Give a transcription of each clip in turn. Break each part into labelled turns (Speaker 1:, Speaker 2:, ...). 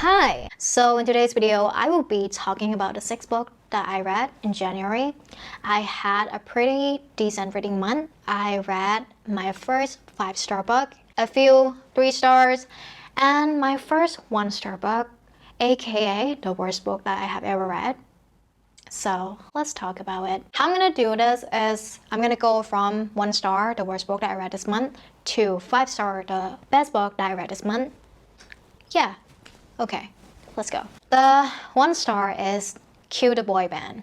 Speaker 1: Hi! So in today's video, I will be talking about the 6th book that I read in January. I had a pretty decent reading month. I read my first 5-star book, a few 3 stars, and my first 1-star book, aka the worst book that I have ever read. So let's talk about it. How I'm gonna do this is I'm gonna go from 1 star, the worst book that I read this month, to 5 star, the best book that I read this month. Yeah. Okay, let's go. The 1 star is Cue the Boy Band.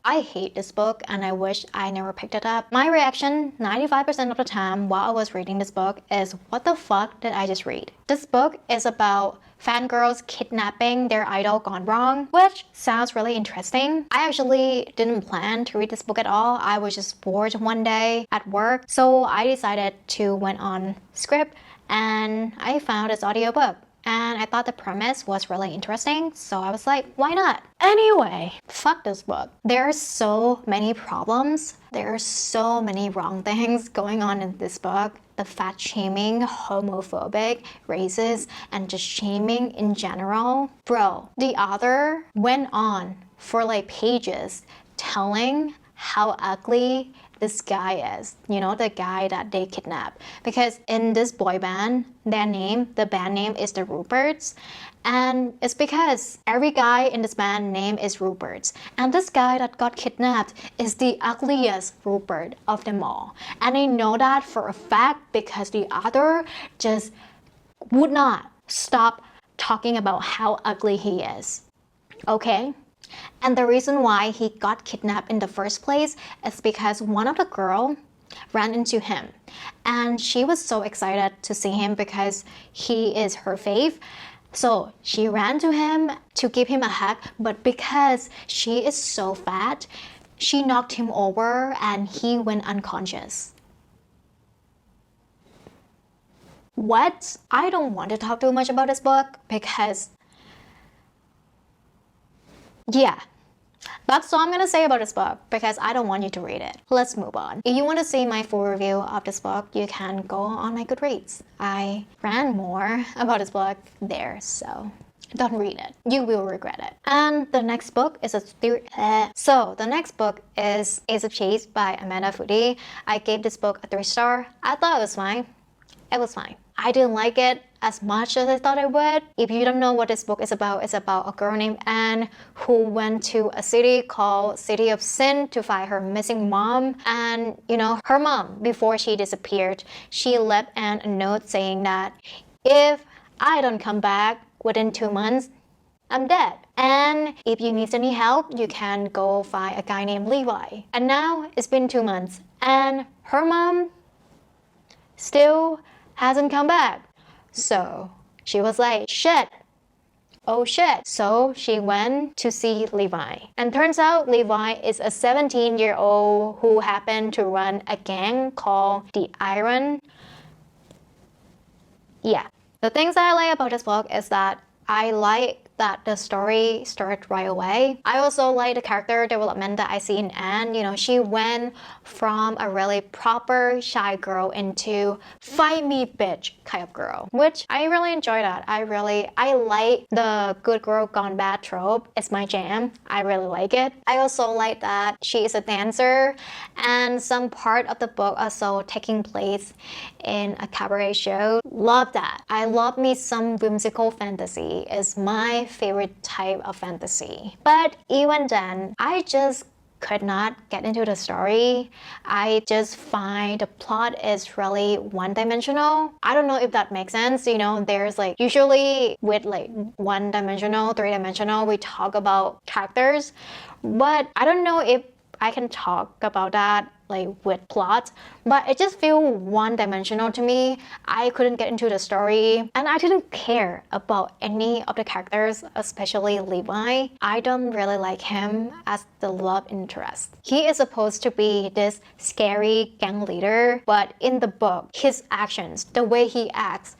Speaker 1: I hate this book and I wish I never picked it up. My reaction 95% of the time while I was reading this book is, what the fuck did I just read? This book is about fangirls kidnapping their idol gone wrong, which sounds really interesting. I actually didn't plan to read this book at all. I was just bored one day at work, so I decided to went on Script and I found this audiobook. And I thought the premise was really interesting, so I was like, why not? Anyway, fuck this book. There are so many problems. There are so many wrong things going on in this book. The fat shaming, homophobic, racist, and just shaming in general. Bro, the author went on for like pages telling how ugly this guy is, you know, the guy that they kidnapped. Because in this boy band, the band name is the Ruperts. And it's because every guy in this band name is Ruperts. And this guy that got kidnapped is the ugliest Rupert of them all. And I know that for a fact because the author just would not stop talking about how ugly he is. Okay? And the reason why he got kidnapped in the first place is because one of the girls ran into him. And she was so excited to see him because he is her fave. So she ran to him to give him a hug, but because she is so fat, she knocked him over and he went unconscious. What? I don't want to talk too much about this book because yeah, that's all I'm gonna say about this book because I don't want you to read it. Let's move on. If you want to see my full review of this book, you can go on my Goodreads. I ran more about this book there, so don't read it. You will regret it. And the next book is the next book is Ace of Cheese by Amanda Foody. I gave this book a 3 star. I thought it was fine. It was fine. I didn't like it as much as I thought I would. If you don't know what this book is about, it's about a girl named Anne who went to a city called City of Sin to find her missing mom. And you know, her mom, before she disappeared, she left Anne a note saying that if I don't come back within 2 months, I'm dead. And if you need any help, you can go find a guy named Levi. And now it's been 2 months and her mom still hasn't come back. So she was like, shit. Oh shit. So she went to see Levi. And turns out Levi is a 17-year-old who happened to run a gang called the Iron. Yeah. The things that I like about this book is that I like that the story started right away. I also like the character development that I see in Anne. You know, she went from a really proper shy girl into fight me bitch kind of girl, which I really enjoy that. I like the good girl gone bad trope. It's my jam. I really like it. I also like that she is a dancer and some part of the book also taking place in a cabaret show. Love that. I love me some whimsical fantasy. It's my favorite type of fantasy. But even then, I just could not get into the story. I just find the plot is really one-dimensional. I don't know if that makes sense. You know, there's like usually with like one-dimensional, three-dimensional, we talk about characters, but I don't know if I can talk about that like with plot, but it just feels one-dimensional to me. I couldn't get into the story and I didn't care about any of the characters, especially Levi. I don't really like him as the love interest. He is supposed to be this scary gang leader, but in the book, his actions, the way he acts,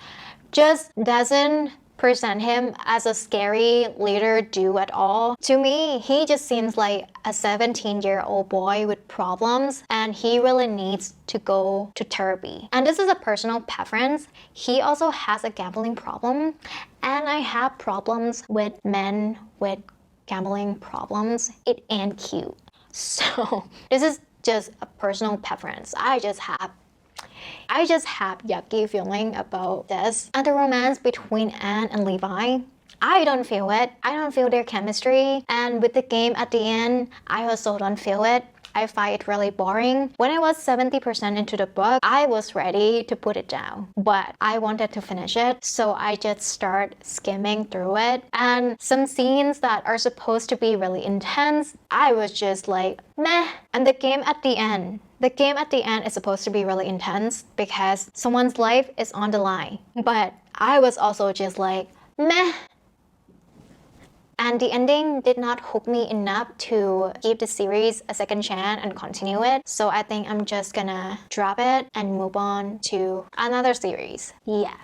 Speaker 1: just doesn't present him as a scary leader dude at all. To me, he just seems like a 17-year-old boy with problems, and he really needs to go to therapy. And this is a personal preference. He also has a gambling problem, and I have problems with men with gambling problems. It ain't cute. So this is just a personal preference. I just have yucky feeling about this. And the romance between Anne and Levi, I don't feel it. I don't feel their chemistry. And with the game at the end, I also don't feel it. I find it really boring. When I was 70% into the book, I was ready to put it down, but I wanted to finish it, so I just start skimming through it. And some scenes that are supposed to be really intense, I was just like, meh. And the game at the end is supposed to be really intense because someone's life is on the line. But I was also just like, meh. And the ending did not hook me enough to give the series a second chance and continue it. So I think I'm just gonna drop it and move on to another series. Yeah.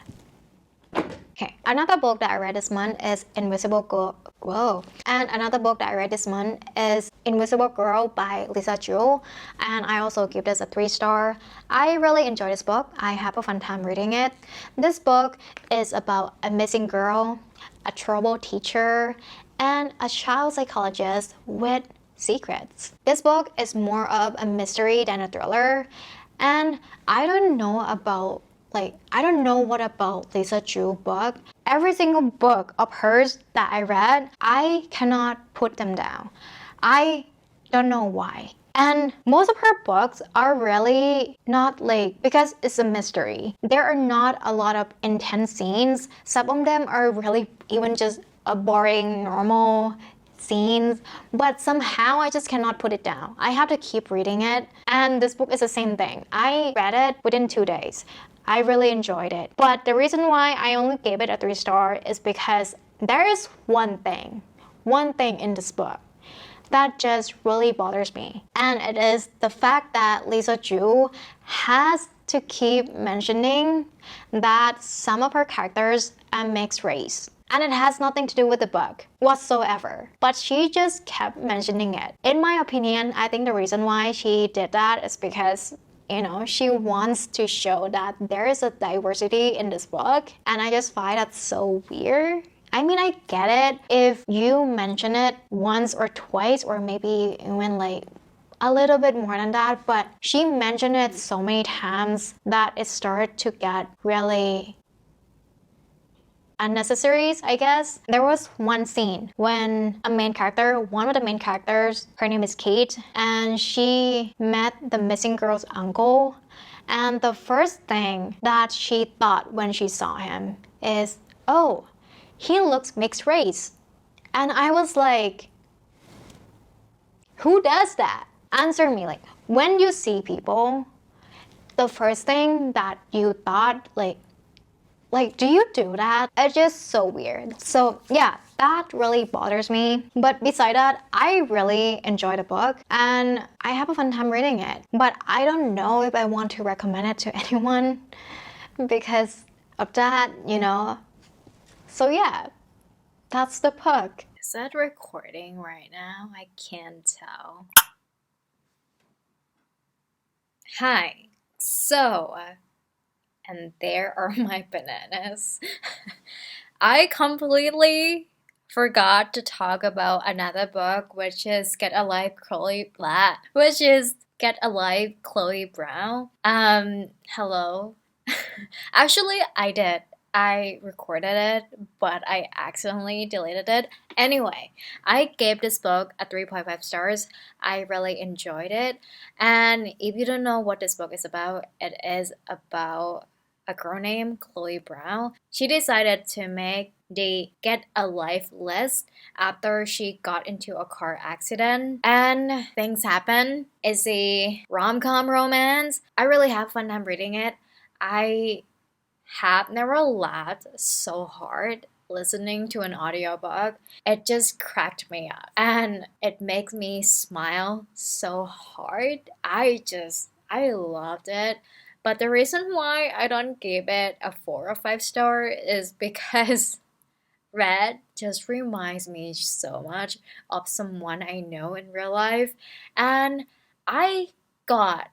Speaker 1: Okay, another book that I read this month is Invisible Girl. Whoa. And another book that I read this month is Invisible Girl by Lisa Jewell. And I also give this a 3-star. I really enjoy this book. I have a fun time reading it. This book is about a missing girl, a troubled teacher, and a child psychologist with secrets. This book is more of a mystery than a thriller. And I don't know what about Lisa Jewell's book. Every single book of hers that I read, I cannot put them down. I don't know why. And most of her books are really not because it's a mystery. There are not a lot of intense scenes. Some of them are really even just a boring, normal scenes, but somehow I just cannot put it down. I have to keep reading it, and this book is the same thing. I read it within 2 days. I really enjoyed it. But the reason why I only gave it a 3-star is because there is one thing in this book that just really bothers me. And it is the fact that Lisa Jewell has to keep mentioning that some of her characters are mixed race. And it has nothing to do with the book whatsoever. But she just kept mentioning it. In my opinion, I think the reason why she did that is because she wants to show that there is a diversity in this book. And I just find that so weird. I mean, I get it if you mention it once or twice or maybe even a little bit more than that, but she mentioned it so many times that it started to get really unnecessary, I guess. There was one scene when one of the main characters, her name is Kate, and she met the missing girl's uncle. And the first thing that she thought when she saw him is, oh, he looks mixed race. And I was like, who does that? Answer me, when you see people, the first thing that you thought, do you do that? It's just so weird. So yeah, that really bothers me. But beside that, I really enjoy the book and I have a fun time reading it. But I don't know if I want to recommend it to anyone because of that, So yeah, that's the book.
Speaker 2: Is that recording right now? I can't tell. Hi. So, and there are my bananas. I completely forgot to talk about another book, which is Get a Life, Chloe Brown. Hello. Actually, I did. I recorded it, but I accidentally deleted it. Anyway, I gave this book a 3.5 stars. I really enjoyed it. And if you don't know what this book is about, it is about a girl named Chloe Brown. She decided to make the Get a Life list after she got into a car accident and things happen. It's a rom-com romance. I really have fun time reading it. I have never laughed so hard listening to an audiobook. It just cracked me up and it makes me smile so hard. I loved it. But the reason why I don't give it a 4 or 5 star is because Red just reminds me so much of someone I know in real life, and I got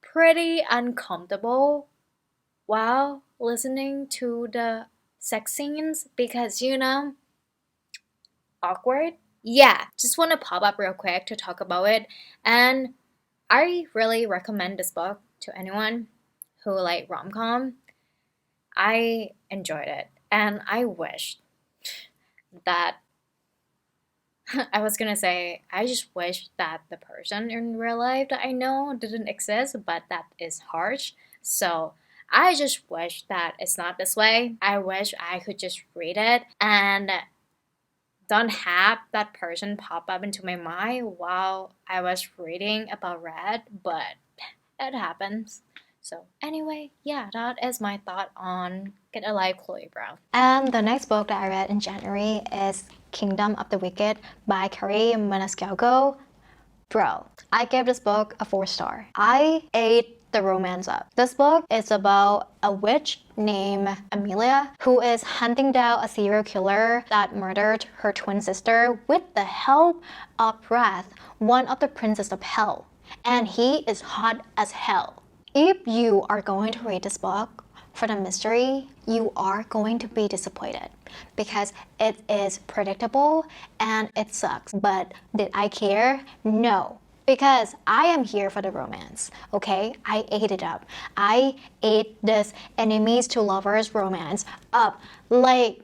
Speaker 2: pretty uncomfortable while listening to the sex scenes because, awkward. Yeah, just want to pop up real quick to talk about it. And I really recommend this book to anyone who like rom-com. I enjoyed it. And I wish that I was gonna say, I just wish that the person in real life that I know didn't exist, but that is harsh. So I just wish that it's not this way. I wish I could just read it and don't have that person pop up into my mind while I was reading about Red, but it happens. So anyway, yeah, that is my thought on Get Alive, Chloe Brown.
Speaker 1: And the next book that I read in January is Kingdom of the Wicked by Carrie Maniscalco. Bro, I gave this book a 4-star. I ate the romance up. This book is about a witch named Amelia who is hunting down a serial killer that murdered her twin sister with the help of Wrath, one of the princes of hell. And he is hot as hell. If you are going to read this book for the mystery, you are going to be disappointed because it is predictable and it sucks. But did I care? No. Because I am here for the romance, okay? I ate it up. I ate this enemies to lovers romance up like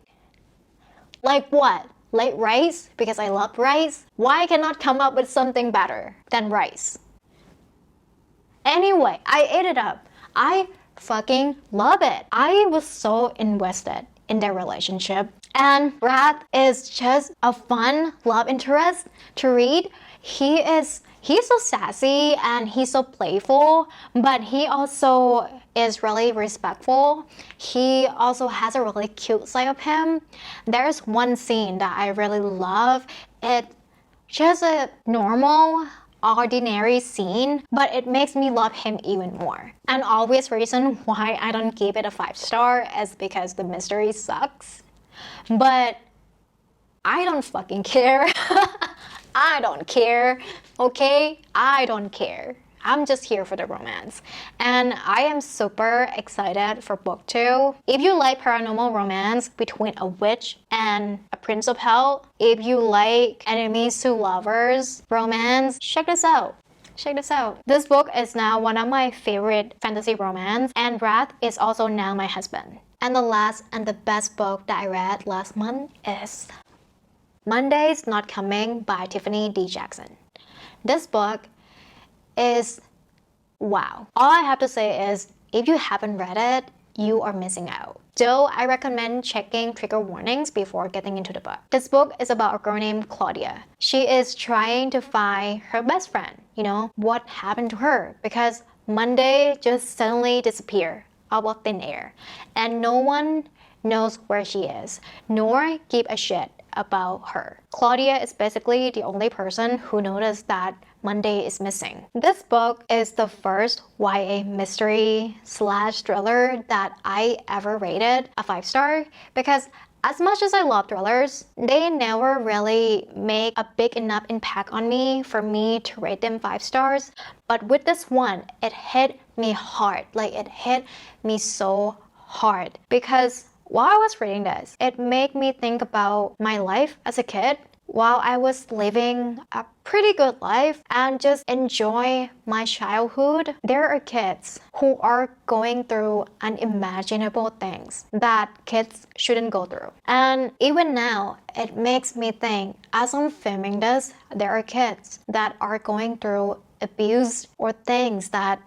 Speaker 1: what? Like rice? Because I love rice? Why cannot come up with something better than rice? Anyway, I ate it up. I fucking love it. I was so invested in their relationship. And Brad is just a fun love interest to read. He's so sassy and he's so playful, but he also is really respectful. He also has a really cute side of him. There's one scene that I really love. It's just a normal ordinary scene, but it makes me love him even more. An obvious reason why I don't give it a 5-star is because the mystery sucks. But I don't fucking care. I don't care, okay? I don't care. I'm just here for the romance. And I am super excited for book 2. If you like paranormal romance between a witch and a prince of hell, if you like enemies to lovers romance, check this out. Check this out. This book is now one of my favorite fantasy romance, and Wrath is also now my husband. And the last and the best book that I read last month is Monday's Not Coming by Tiffany D. Jackson. This book is wow. All I have to say is if you haven't read it, you are missing out. So I recommend checking trigger warnings before getting into the book. This book is about a girl named Claudia. She is trying to find her best friend, what happened to her, because Monday just suddenly disappeared out of thin air and no one knows where she is, nor give a shit about her. Claudia is basically the only person who noticed that Monday is missing. This book is the first YA mystery / thriller that I ever rated a 5-star because as much as I love thrillers, they never really make a big enough impact on me for me to rate them 5 stars. But with this one, it hit me hard. Like it hit me so hard because while I was reading this, it made me think about my life as a kid while I was living a pretty good life and just enjoy my childhood. There are kids who are going through unimaginable things that kids shouldn't go through. And even now, it makes me think, as I'm filming this, there are kids that are going through abuse or things that,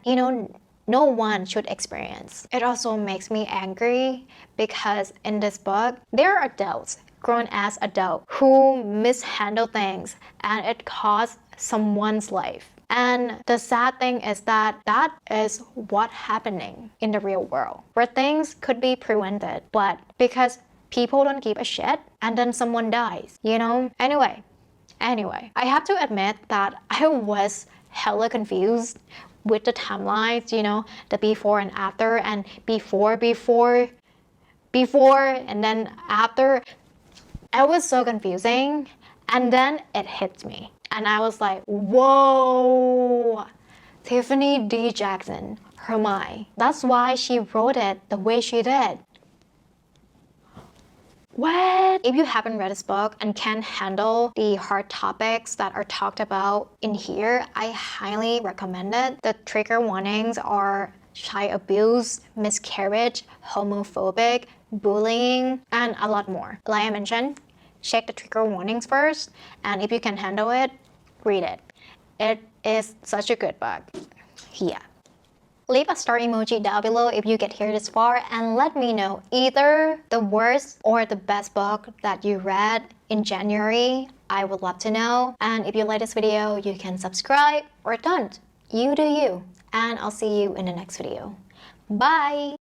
Speaker 1: no one should experience. It also makes me angry because in this book, there are adults, grown-ass adults, who mishandle things and it costs someone's life. And the sad thing is that that is what's happening in the real world, where things could be prevented, but because people don't give a shit and then someone dies, Anyway, I have to admit that I was hella confused with the timelines, the before and after, and before, and then after. It was so confusing. And then it hit me. And I was like, whoa, Tiffany D. Jackson, Hermione. That's why she wrote it the way she did. What? If you haven't read this book and can't handle the hard topics that are talked about in here, I highly recommend it. The trigger warnings are child abuse, miscarriage, homophobic, bullying, and a lot more. Like I mentioned, check the trigger warnings first, and if you can handle it, read it. It is such a good book. Yeah. Leave a star emoji down below if you get here this far and let me know either the worst or the best book that you read in January. I would love to know. And if you like this video, you can subscribe or don't. You do you. And I'll see you in the next video. Bye!